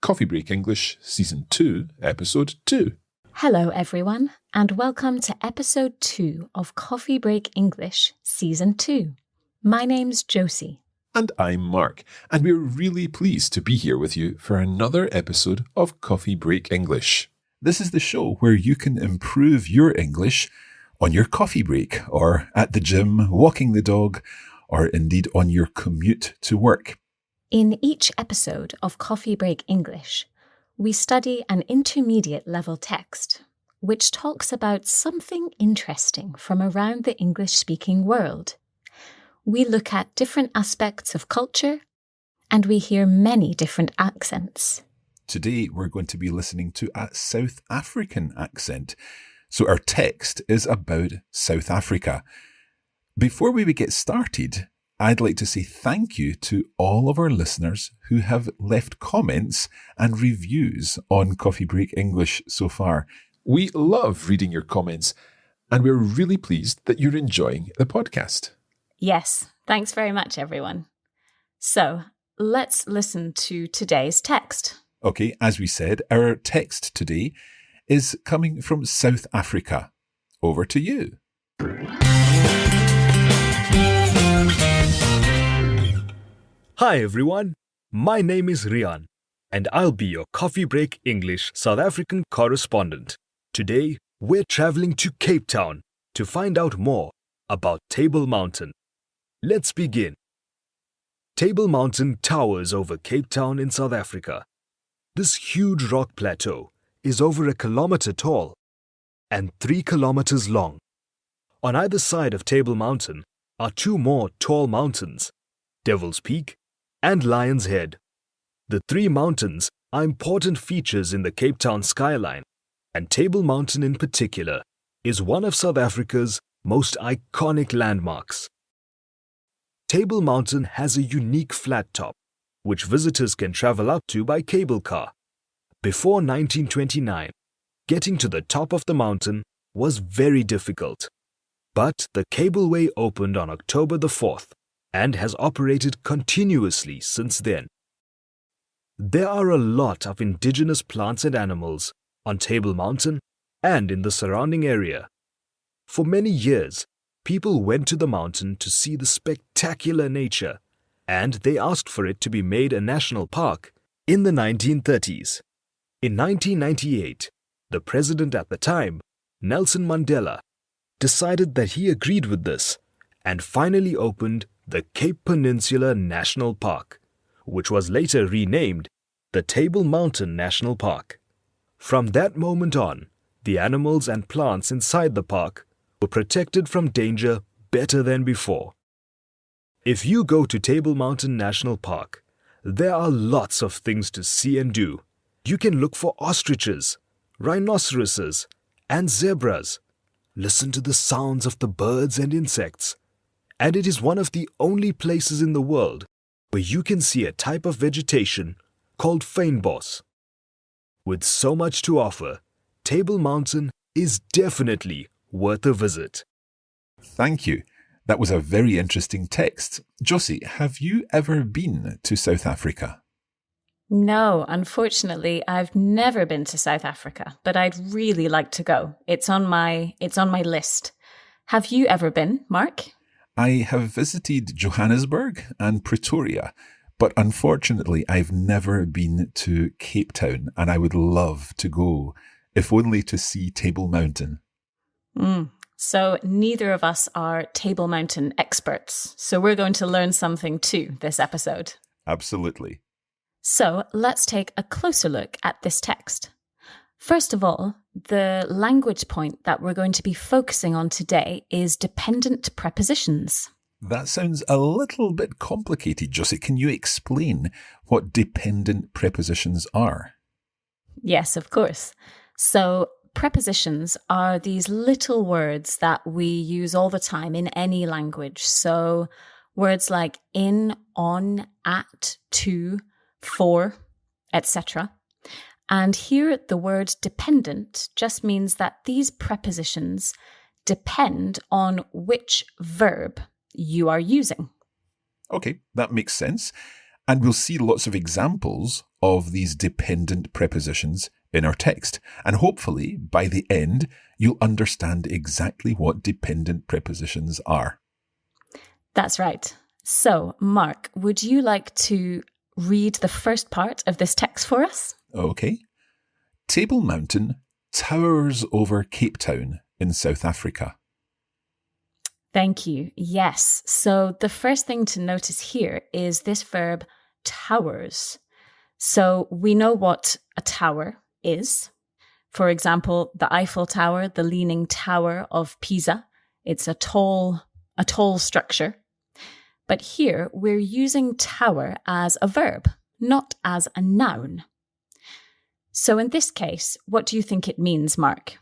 Coffee Break English Season 2, Episode 2. Hello everyone, and welcome to Episode 2 of Coffee Break English Season 2. My name's Josie. And I'm Mark, and we're really pleased to be here with you for another episode of Coffee Break English. This is the show where you can improve your English on your coffee break, or at the gym, walking the dog, or indeed on your commute to work. In each episode of Coffee Break English, we study an intermediate level text, which talks about something interesting from around the English-speaking world. We look at different aspects of culture, and we hear many different accents. Today, we're going to be listening to a South African accent. So our text is about South Africa. Before we get started, I'd like to say thank you to all of our listeners who have left comments and reviews on Coffee Break English so far. We love reading your comments, and we're really pleased that you're enjoying the podcast. Yes, thanks very much, everyone. So, let's listen to today's text. Okay, as we said, our text today is coming from South Africa. Over to you. Hi everyone, my name is Rian, and I'll be your Coffee Break English South African correspondent. Today, we're traveling to Cape Town to find out more about Table Mountain. Let's begin. Table Mountain towers over Cape Town in South Africa. This huge rock plateau is over 1 kilometer tall and 3 kilometers long. On either side of Table Mountain are 2 more tall mountains, Devil's Peak and Lion's Head. The 3 mountains are important features in the Cape Town skyline, and Table Mountain in particular is one of South Africa's most iconic landmarks. Table Mountain has a unique flat top, which visitors can travel up to by cable car. Before 1929, getting to the top of the mountain was very difficult. But the cableway opened on October the 4th and has operated continuously since then. There are a lot of indigenous plants and animals on Table Mountain and in the surrounding area. For many years, people went to the mountain to see the spectacular nature, and they asked for it to be made a national park in the 1930s. In 1998, the president at the time, Nelson Mandela, decided that he agreed with this and finally opened the Cape Peninsula National Park, which was later renamed the Table Mountain National Park. From that moment on, the animals and plants inside the park were protected from danger better than before. If you go to Table Mountain National Park, there are lots of things to see and do. You can look for ostriches, rhinoceroses, and zebras. Listen to the sounds of the birds and insects. And it is one of the only places in the world where you can see a type of vegetation called fynbos. With so much to offer, Table Mountain is definitely worth a visit. Thank you. That was a very interesting text. Josie, have you ever been to South Africa? No, unfortunately, I've never been to South Africa, but I'd really like to go. It's on my list. Have you ever been, Mark? I have visited Johannesburg and Pretoria, but unfortunately I've never been to Cape Town, and I would love to go, if only to see Table Mountain. So neither of us are Table Mountain experts, so we're going to learn something too this episode. Absolutely. So let's take a closer look at this text. First of all, the language point that we're going to be focusing on today is dependent prepositions. That sounds a little bit complicated, Josie. Can you explain what dependent prepositions are? Yes, of course. So prepositions are these little words that we use all the time in any language. So words like in, on, at, to, for, etc. And here the word dependent just means that these prepositions depend on which verb you are using. Okay, that makes sense. And we'll see lots of examples of these dependent prepositions in our text. And hopefully, by the end, you'll understand exactly what dependent prepositions are. That's right. So, Mark, would you like to read the first part of this text for us? Okay. Table Mountain towers over Cape Town in South Africa. Thank you. Yes. So the first thing to notice here is this verb towers. So we know what a tower is. For example, the Eiffel Tower, the Leaning Tower of Pisa. It's a tall structure. But here we're using tower as a verb, not as a noun. So in this case, what do you think it means, Mark?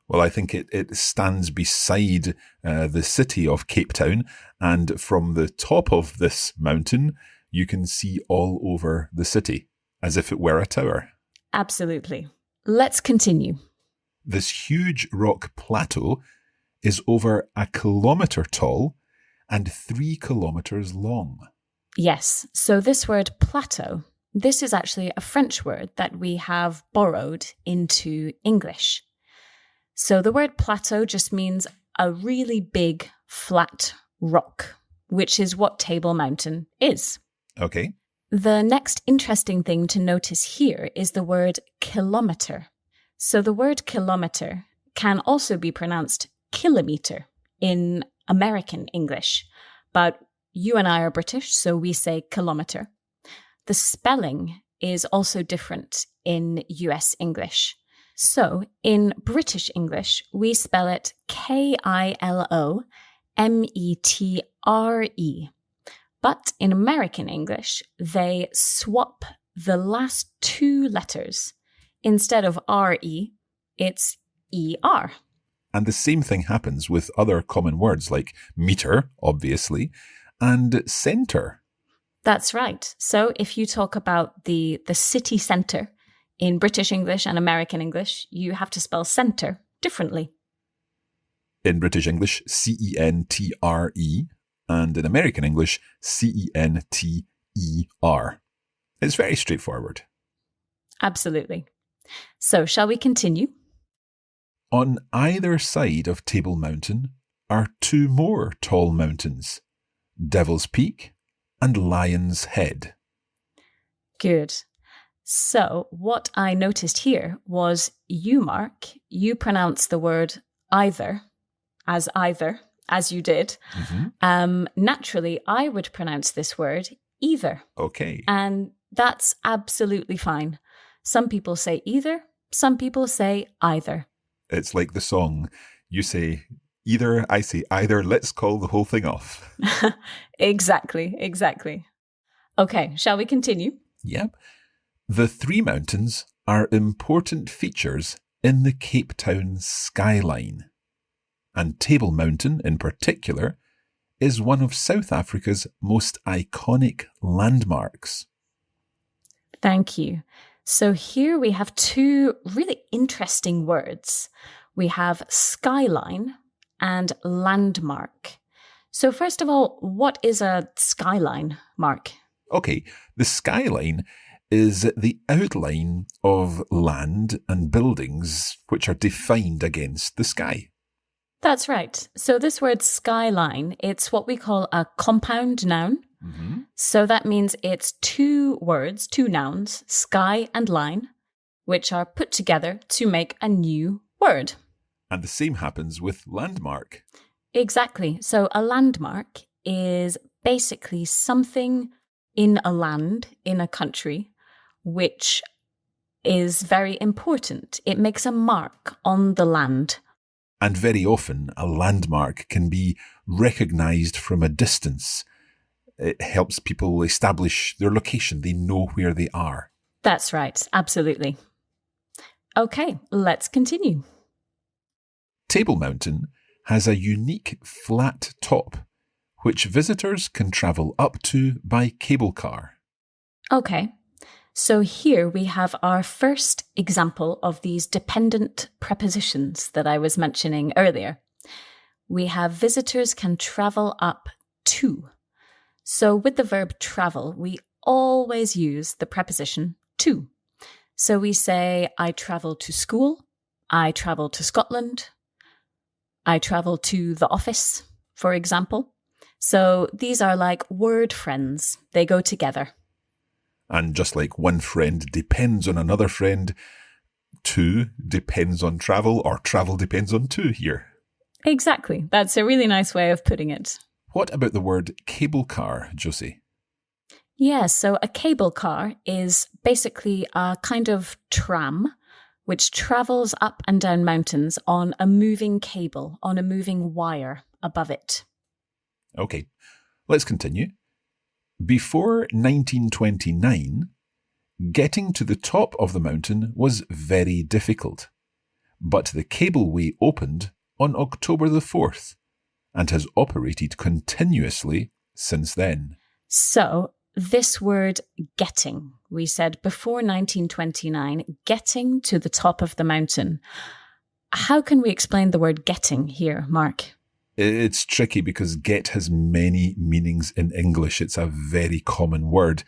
Well, I think it stands beside the city of Cape Town, and from the top of this mountain, you can see all over the city, as if it were a tower. Absolutely. Let's continue. This huge rock plateau is over 1 kilometre tall and 3 kilometres long. Yes, so this word plateau, this is actually a French word that we have borrowed into English. So the word plateau just means a really big, flat rock, which is what Table Mountain is. Okay. The next interesting thing to notice here is the word kilometre. So the word kilometre can also be pronounced kilometre in American English, but you and I are British, so we say kilometre. The spelling is also different in US English. So, in British English, we spell it Kilometre. But in American English, they swap the last two letters. Instead of RE, it's ER. And the same thing happens with other common words like meter, obviously, and centre. That's right. So, if you talk about the city centre, in British English and American English, you have to spell centre differently. In British English, CENTRE, and in American English, CENTER. It's very straightforward. Absolutely. So, shall we continue? On either side of Table Mountain are 2 more tall mountains, Devil's Peak and Lion's Head. Good. So what I noticed here was you, Mark, you pronounce the word either, as you did. Mm-hmm. Naturally, I would pronounce this word either. Okay. And that's absolutely fine. Some people say either, some people say either. It's like the song. You say either, I say either, let's call the whole thing off. Exactly. Okay, shall we continue? Yep. The 3 mountains are important features in the Cape Town skyline. And Table Mountain, in particular, is one of South Africa's most iconic landmarks. Thank you. So here we have 2 really interesting words. We have skyline and landmark. So first of all, what is a skyline, Mark? Okay, the skyline is the outline of land and buildings which are defined against the sky. That's right. So this word skyline, it's what we call a compound noun. Mm-hmm. So that means it's 2 words, 2 nouns, sky and line, which are put together to make a new word. And the same happens with landmark. Exactly. So a landmark is basically something in a land, in a country, which is very important. It makes a mark on the land. And very often, a landmark can be recognised from a distance. It helps people establish their location. They know where they are. That's right. Absolutely. Okay, let's continue. Table Mountain has a unique flat top, which visitors can travel up to by cable car. Okay. So here we have our first example of these dependent prepositions that I was mentioning earlier. We have visitors can travel up to. So with the verb travel, we always use the preposition to. So we say, I travel to school, I travel to Scotland, I travel to the office, for example. So these are like word friends. They go together. And just like one friend depends on another friend, to depends on travel, or travel depends on to here. Exactly. That's a really nice way of putting it. What about the word cable car, Josie? Yeah, so a cable car is basically a kind of tram which travels up and down mountains on a moving cable, on a moving wire above it. Okay, let's continue. Before 1929, getting to the top of the mountain was very difficult, but the cableway opened on October the 4th and has operated continuously since then. So, this word getting, we said before 1929, getting to the top of the mountain. How can we explain the word getting here, Mark? It's tricky because get has many meanings in English. It's a very common word.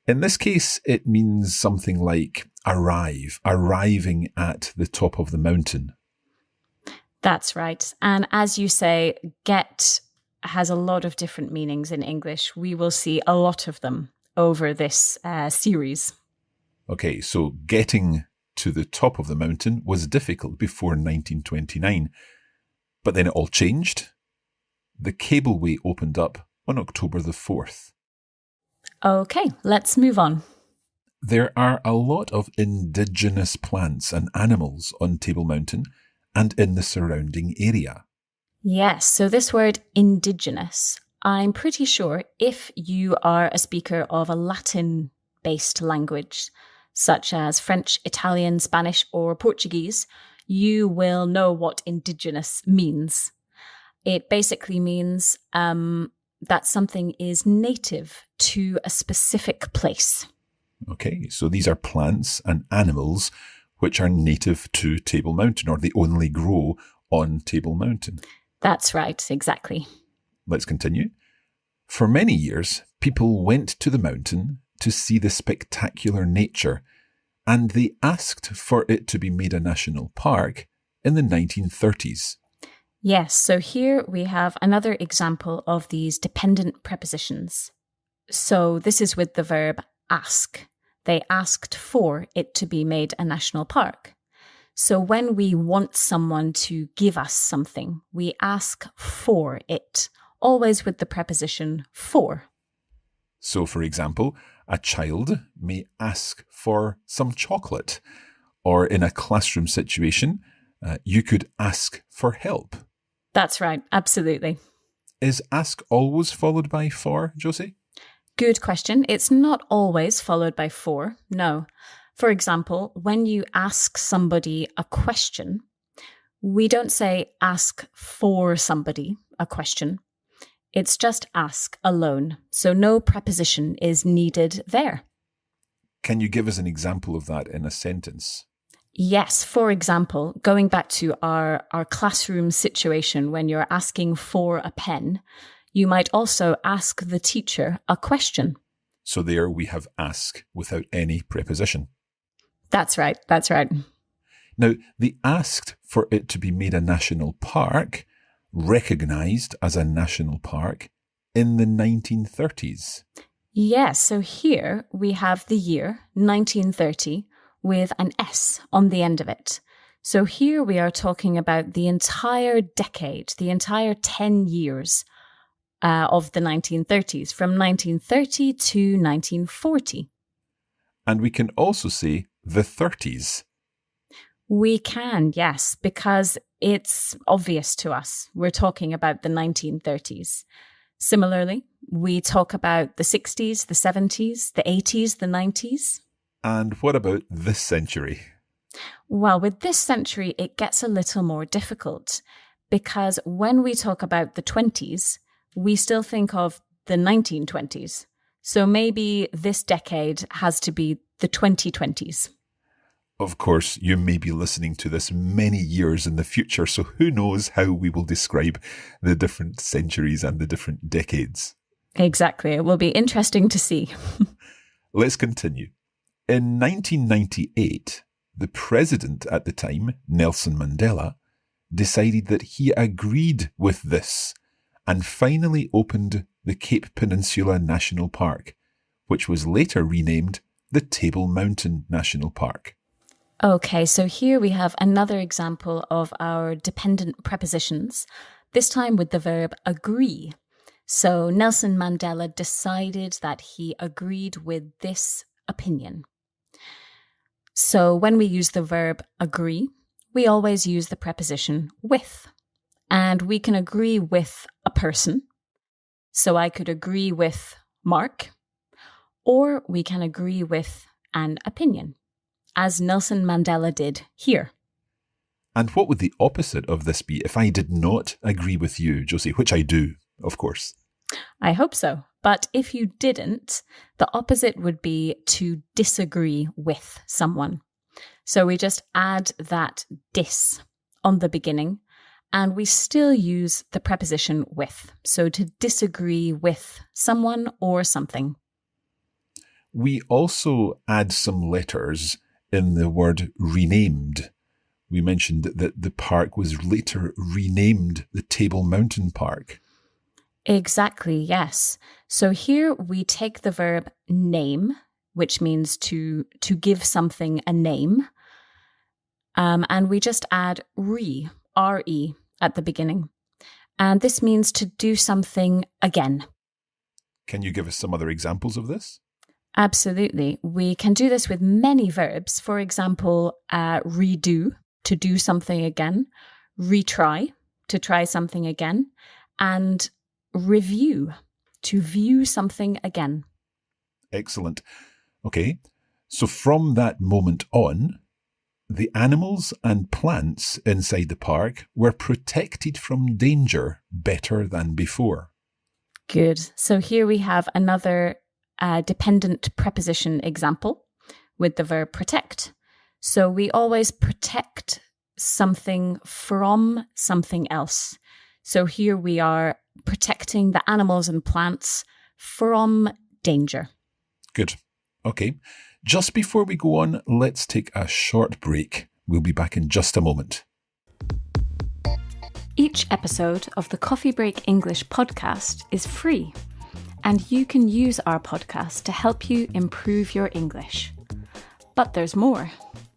In this case, it means something like arrive, arriving at the top of the mountain. That's right. And as you say, get has a lot of different meanings in English. We will see a lot of them over this series. Okay, so getting to the top of the mountain was difficult before 1929, but then it all changed. The cableway opened up on October the 4th. Okay, let's move on. There are a lot of indigenous plants and animals on Table Mountain and in the surrounding area. Yes, so this word indigenous, I'm pretty sure if you are a speaker of a Latin-based language, such as French, Italian, Spanish, or Portuguese, you will know what indigenous means. It basically means that something is native to a specific place. Okay, so these are plants and animals which are native to Table Mountain, or they only grow on Table Mountain. That's right, exactly. Let's continue. For many years, people went to the mountain to see the spectacular nature, and they asked for it to be made a national park in the 1930s. Yes, so here we have another example of these dependent prepositions. So this is with the verb ask. They asked for it to be made a national park. So when we want someone to give us something, we ask for it, always with the preposition for. So, for example, a child may ask for some chocolate, or in a classroom situation, you could ask for help. That's right, absolutely. Is ask always followed by for, Josie? Good question. It's not always followed by for, no. For example, when you ask somebody a question, we don't say ask for somebody a question. It's just ask alone. So no preposition is needed there. Can you give us an example of that in a sentence? Yes. For example, going back to our classroom situation when you're asking for a pen, you might also ask the teacher a question. So there we have ask without any preposition. That's right. That's right. Now, they asked for it to be made a national park, recognised as a national park, in the 1930s. Yes, so here we have the year 1930 with an S on the end of it. So here we are talking about the entire decade, the entire 10 years of the 1930s, from 1930 to 1940. And we can also say the 30s. We can, yes, because it's obvious to us. We're talking about the 1930s. Similarly, we talk about the 60s, the 70s, the 80s, the 90s. And what about this century? Well, with this century, it gets a little more difficult because when we talk about the 20s, we still think of the 1920s. So maybe this decade has to be the 2020s. Of course, you may be listening to this many years in the future, so who knows how we will describe the different centuries and the different decades. Exactly. It will be interesting to see. Let's continue. In 1998, the president at the time, Nelson Mandela, decided that he agreed with this and finally opened the Cape Peninsula National Park, which was later renamed the Table Mountain National Park. Okay, so here we have another example of our dependent prepositions, this time with the verb agree. So Nelson Mandela decided that he agreed with this opinion. So when we use the verb agree, we always use the preposition with. And we can agree with a person. So I could agree with Mark, or we can agree with an opinion, as Nelson Mandela did here. And what would the opposite of this be if I did not agree with you, Josie, which I do, of course? I hope so. But if you didn't, the opposite would be to disagree with someone. So we just add that dis on the beginning, and we still use the preposition with. So to disagree with someone or something. We also add some letters in the word renamed. We mentioned that the park was later renamed the Table Mountain Park. Exactly, yes. So here we take the verb name, which means to give something a name, and we just add re at the beginning. And this means to do something again. Can you give us some other examples of this? Absolutely. We can do this with many verbs. For example, redo, to do something again, retry, to try something again, and review, to view something again. Excellent. Okay, so from that moment on, the animals and plants inside the park were protected from danger better than before. Good. So here we have another dependent preposition example with the verb protect. So we always protect something from something else. So here we are protecting the animals and plants from danger. Good. Okay. Just before we go on, let's take a short break. We'll be back in just a moment. Each episode of the Coffee Break English podcast is free, and you can use our podcast to help you improve your English. But there's more.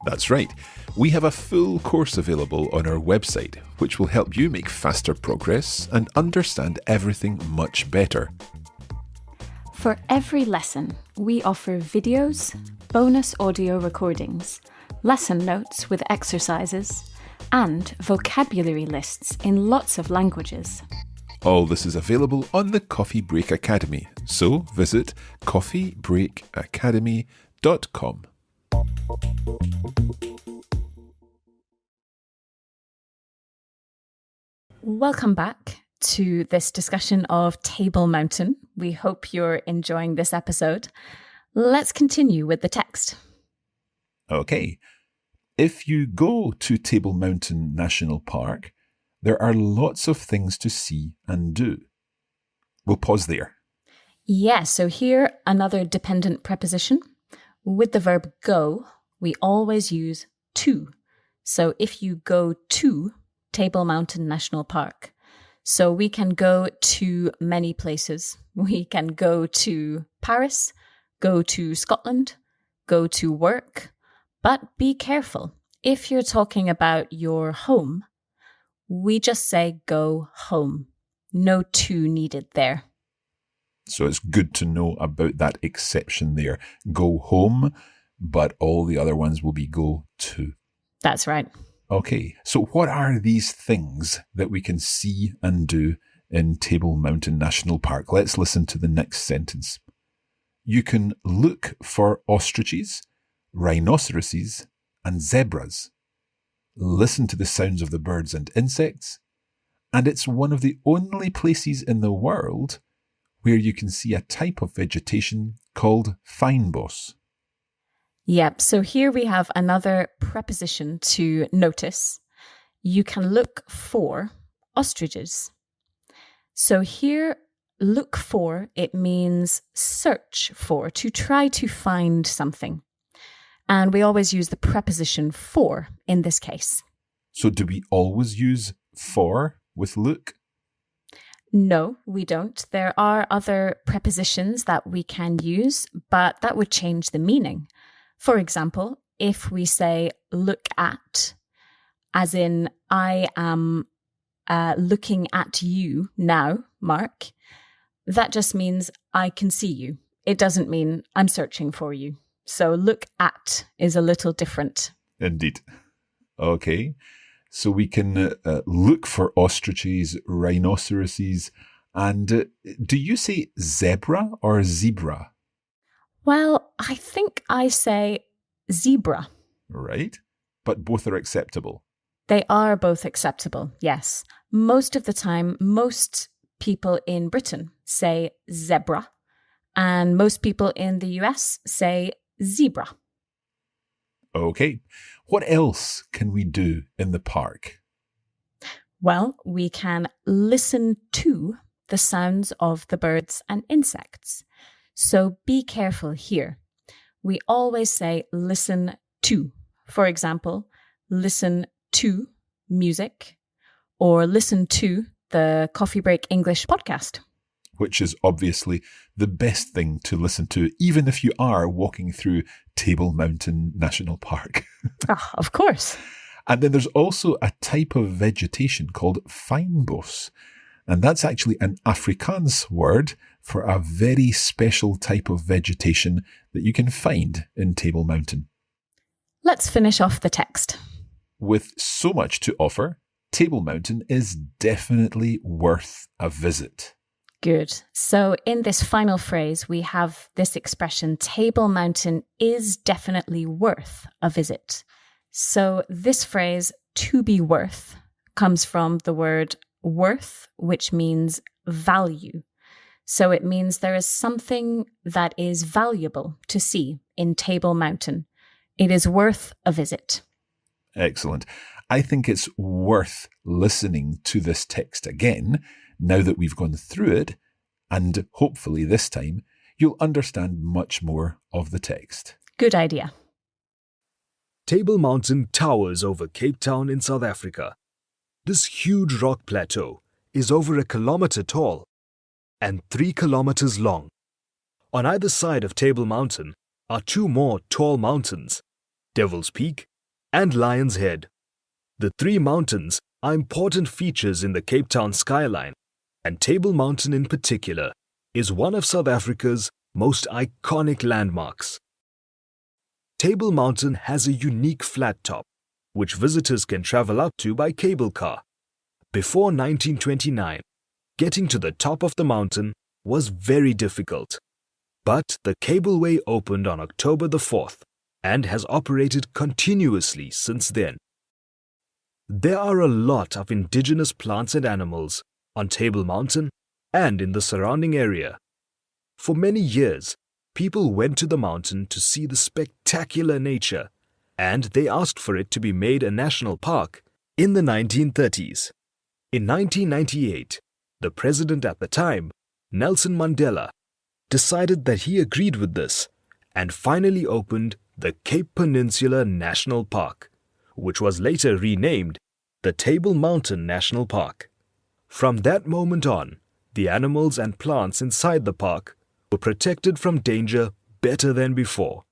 That's right. We have a full course available on our website, which will help you make faster progress and understand everything much better. For every lesson, we offer videos, bonus audio recordings, lesson notes with exercises, and vocabulary lists in lots of languages. All this is available on the Coffee Break Academy, so visit coffeebreakacademy.com. Welcome back to this discussion of Table Mountain. We hope you're enjoying this episode. Let's continue with the text. Okay. If you go to Table Mountain National Park, there are lots of things to see and do. We'll pause there. Yeah, so here, another dependent preposition. With the verb go, we always use to. So if you go to Table Mountain National Park, so we can go to many places. We can go to Paris, go to Scotland, go to work, but be careful. If you're talking about your home, we just say go home. No to needed there. So it's good to know about that exception there. Go home, but all the other ones will be go to. That's right. Okay, so what are these things that we can see and do in Table Mountain National Park? Let's listen to the next sentence. You can look for ostriches, rhinoceroses, and zebras. Listen to the sounds of the birds and insects, and it's one of the only places in the world where you can see a type of vegetation called fynbos. Yep, so here we have another preposition to notice. You can look for ostriches. So here, look for, it means search for, to try to find something. And we always use the preposition for in this case. So do we always use for with look? No, we don't. There are other prepositions that we can use, but that would change the meaning. For example, if we say look at, as in I am looking at you now, Mark, that just means I can see you. It doesn't mean I'm searching for you. So look at is a little different. Indeed. Okay. So we can look for ostriches, rhinoceroses, and do you say zebra or zebra? Well, I think I say zebra. Right. But both are acceptable. They are both acceptable, yes. Most of the time, most people in Britain say zebra, and most people in the US say zebra. Okay. What else can we do in the park? Well, we can listen to the sounds of the birds and insects. So be careful here. We always say listen to. For example, listen to music or listen to the Coffee Break English podcast. Which is obviously the best thing to listen to, even if you are walking through Table Mountain National Park. Oh, of course. And then there's also a type of vegetation called fynbos. And that's actually an Afrikaans word for a very special type of vegetation that you can find in Table Mountain. Let's finish off the text. With so much to offer, Table Mountain is definitely worth a visit. Good. So in this final phrase, we have this expression, Table Mountain is definitely worth a visit. So this phrase, to be worth, comes from the word worth, which means value. So it means there is something that is valuable to see in Table Mountain. It is worth a visit. Excellent. I think it's worth listening to this text again, now that we've gone through it, and hopefully this time you'll understand much more of the text. Good idea. Table Mountain towers over Cape Town in South Africa. This huge rock plateau is over 1 kilometer tall and 3 kilometers long. On either side of Table Mountain are 2 more tall mountains, Devil's Peak and Lion's Head. The 3 mountains are important features in the Cape Town skyline, and Table Mountain in particular is one of South Africa's most iconic landmarks. Table Mountain has a unique flat top, which visitors can travel up to by cable car. Before 1929, getting to the top of the mountain was very difficult. But the cableway opened on October the 4th and has operated continuously since then. There are a lot of indigenous plants and animals on Table Mountain and in the surrounding area. For many years, people went to the mountain to see the spectacular nature, and they asked for it to be made a national park in the 1930s. In 1998, the president at the time, Nelson Mandela, decided that he agreed with this and finally opened the Cape Peninsula National Park, which was later renamed the Table Mountain National Park. From that moment on, the animals and plants inside the park were protected from danger better than before.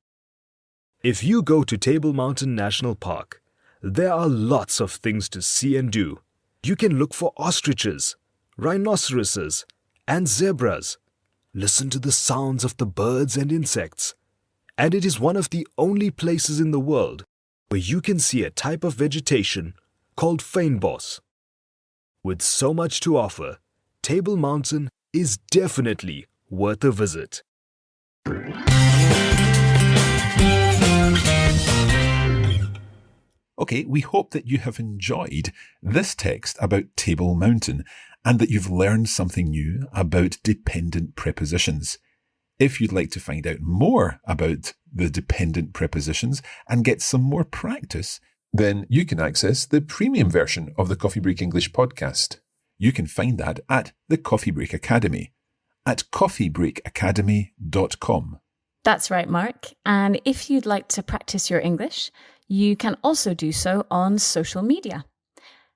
If you go to Table Mountain National Park, there are lots of things to see and do. You can look for ostriches, rhinoceroses, and zebras. Listen to the sounds of the birds and insects. And it is one of the only places in the world where you can see a type of vegetation called fynbos. With so much to offer, Table Mountain is definitely worth a visit. Okay, we hope that you have enjoyed this text about Table Mountain and that you've learned something new about dependent prepositions. If you'd like to find out more about the dependent prepositions and get some more practice, then you can access the premium version of the Coffee Break English podcast. You can find that at the Coffee Break Academy. at coffeebreakacademy.com. That's right, Mark. And if you'd like to practice your English, you can also do so on social media.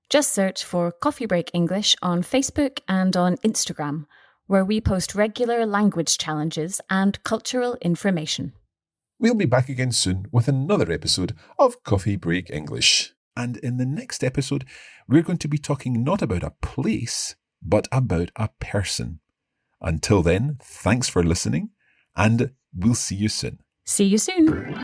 Just search for Coffee Break English on Facebook and on Instagram, where we post regular language challenges and cultural information. We'll be back again soon with another episode of Coffee Break English. And in the next episode, we're going to be talking not about a place, but about a person. Until then, thanks for listening, and we'll see you soon. See you soon.